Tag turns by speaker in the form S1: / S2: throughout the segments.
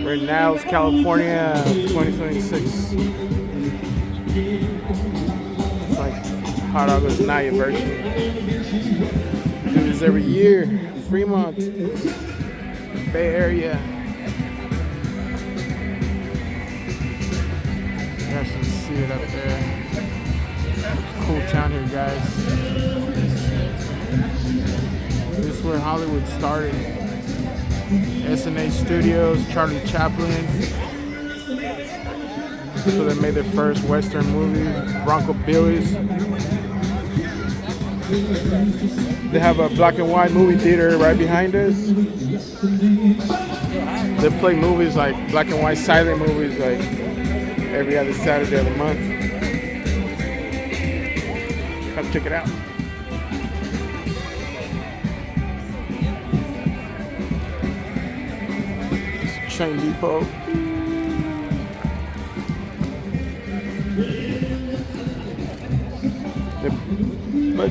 S1: We're in Niles, California, 2026. It's like Hot August night version. Do this every year. Fremont, Bay Area. You guys can see it up there. It's a cool town here, guys. This is where Hollywood started. S&A Studios, Charlie Chaplin. So they made their first Western movie, Bronco Billy's. They have a black and white movie theater right behind us. They play movies like black and white silent movies like every other Saturday of the month. Come check it out. Train depot. But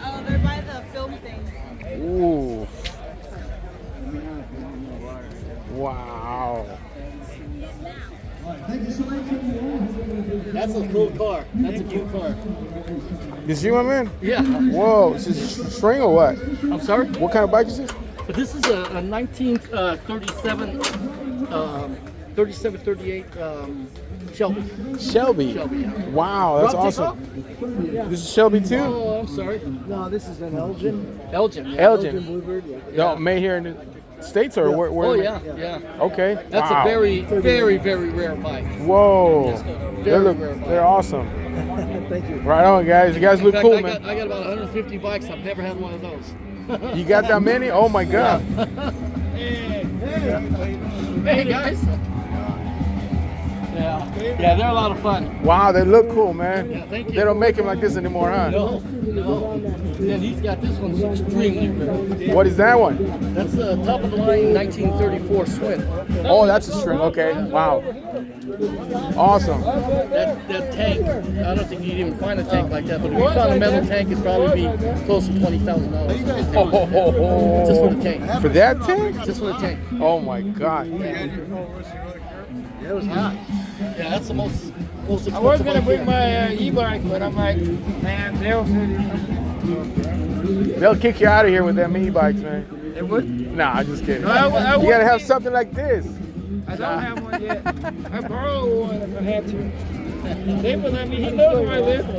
S2: Oh, they're by the film thing.
S1: ooh. Wow.
S3: That's a cool car. That's a cute car.
S1: This you, my man?
S3: Yeah.
S1: Whoa, is this a string or what?
S3: I'm sorry?
S1: What kind of bike is this?
S3: But this is a 1937, 38 Shelby.
S1: Shelby.
S3: Yeah.
S1: Wow, that's
S3: Rob, take
S1: awesome. This is Shelby too?
S3: Oh, I'm sorry.
S4: No, this is an Elgin.
S3: Elgin. Yeah.
S1: Elgin.
S4: Bluebird, yeah.
S1: No, made here in the States or where?
S3: Oh, yeah.
S1: Okay.
S3: That's
S1: wow.
S3: a very, very, very rare bike.
S1: Whoa.
S3: Very rare bike.
S1: They're awesome.
S4: Thank you.
S1: Right on, guys. You guys
S3: In
S1: look
S3: fact,
S1: cool,
S3: I
S1: man.
S3: got about 150 bikes. I've never had one of those.
S1: You got that many? Oh my God.
S3: Hey, guys. Yeah, they're a lot of fun.
S1: Wow, they look cool, man.
S3: Yeah, thank you.
S1: They don't make them like this anymore, huh?
S3: No. And he's got this one extremely rare.
S1: What is that one?
S3: That's the top of the line 1934 Swin.
S1: Oh, that's a string. Okay. Wow. Awesome.
S3: That tank, I don't think you'd even find a tank like that, but if you found a metal tank, it'd probably be close to $20,000. Just for the tank.
S1: For that tank?
S3: Just for the tank.
S1: Oh my God.
S3: It was hot. Yeah, that's the most expensive.
S5: I was gonna
S3: bike
S5: bring
S3: here.
S5: my e-bike, but I'm like, man,
S1: They'll kick you out of here with them e-bikes, man.
S5: they would.
S1: Nah, I'm just kidding.
S5: I
S1: You gotta have something like this.
S5: I don't have one yet. I borrow one if I had to. They would let me. He knows where I live. I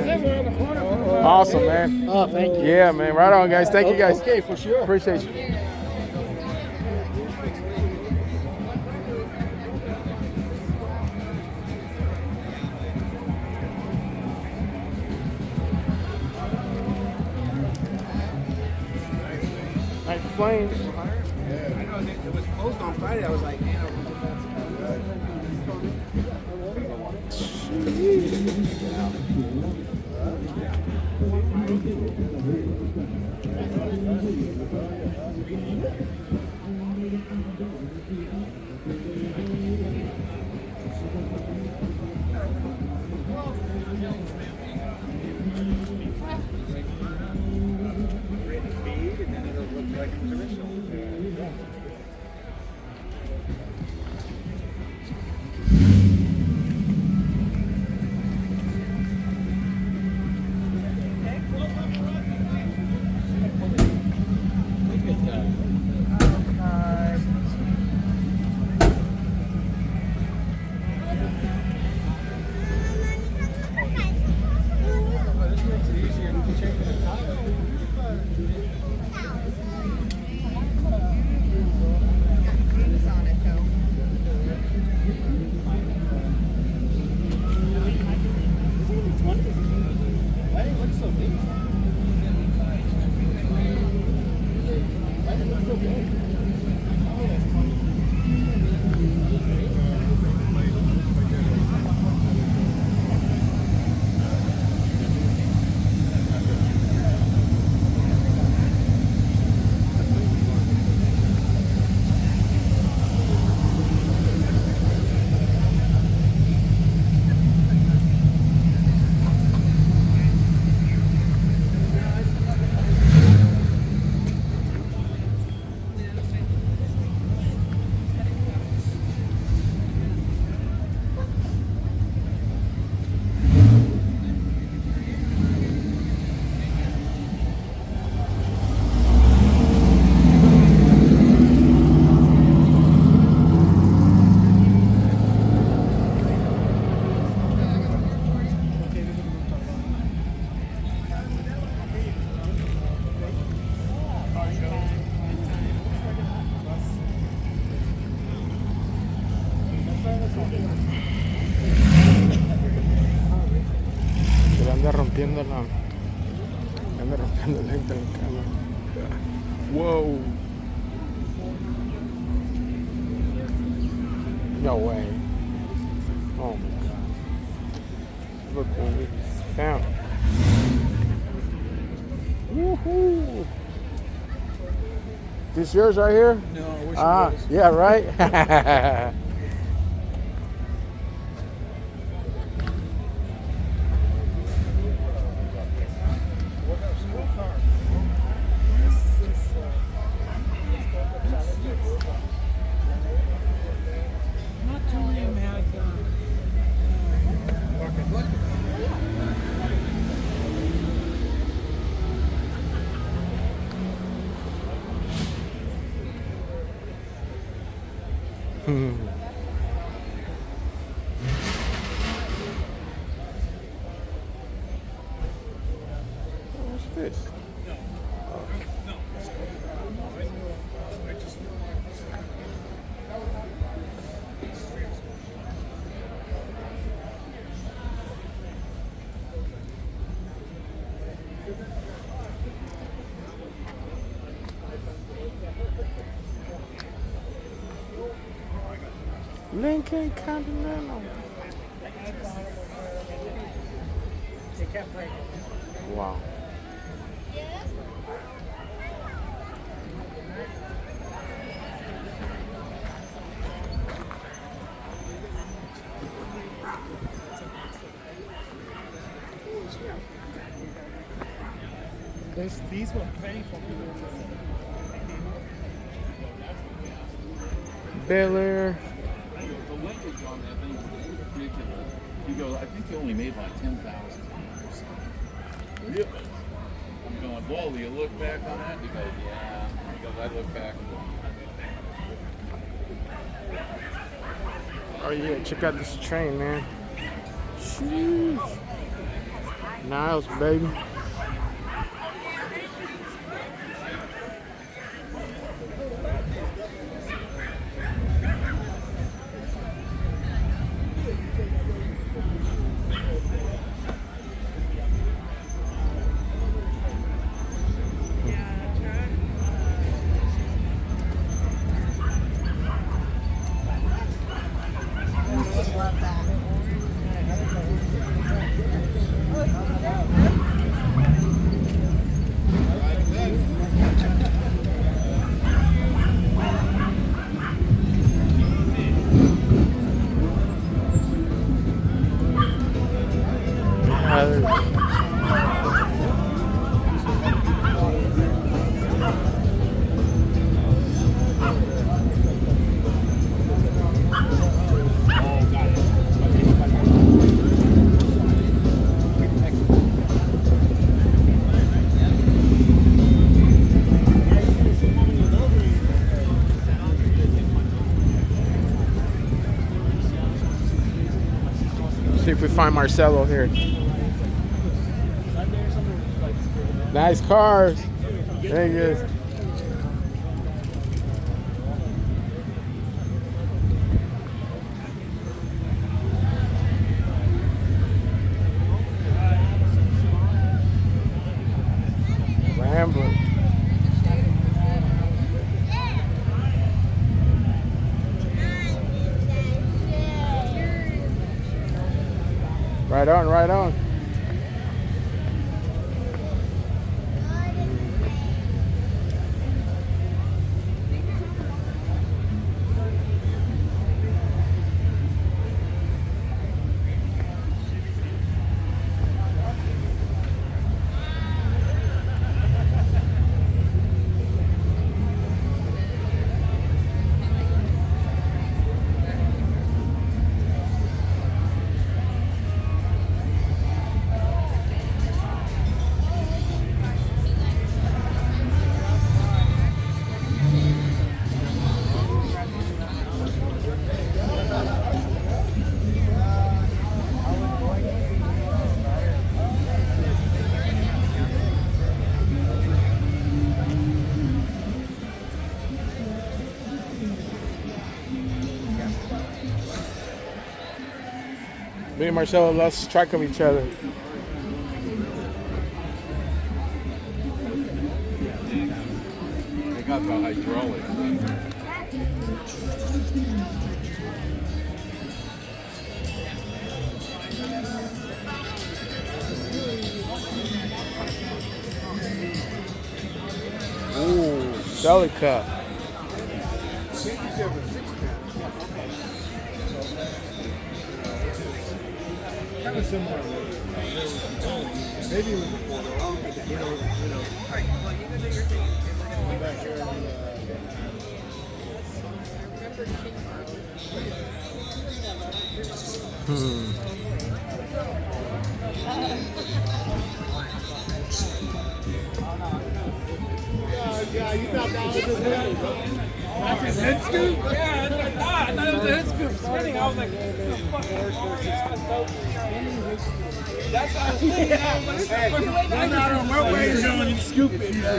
S5: live around the corner.
S1: Awesome, man.
S3: Oh, thank you.
S1: Yeah, man. Right on, guys. Thank you, guys.
S3: Okay, for sure.
S1: Appreciate you. Nice flames.
S4: I know it was closed on Friday. I was like, man,
S1: Se le anda rompiendo la... Le anda rompiendo el lente al carro. Whoa. No way. Oh my god. Look what we found. Woohoo! This yours right here?
S4: No, I wish
S1: Ah,
S4: it was.
S1: yeah, right?
S5: Not too many of them had.
S1: What's this? Lincoln Continental. Wow.
S5: These were painful.
S1: Bel Air.
S3: The linkage on that thing is ridiculous. He goes, I think you only made like 10,000 or something. Really? I'm going, whoa, do you look back on that? He goes, yeah. He goes, I look back.
S1: Oh yeah, check out this train, man. Sheesh. Niles, baby. See if we find Marcelo here. Nice cars. There he is. Rambler. Right on, right on. Me and Marcelo lost track of each other.
S3: They got the hydraulics.
S1: Ooh, Celica.
S4: Kind of similar. Maybe it was before though. I don't think that, Come back here yeah, you thought that was his head, bro. That's his head scoop?
S5: Yeah, I thought it was a head scoop spinning. I was like, that's what I was thinking. I was like,
S4: Hey, no matter what way you're going, you scoop it.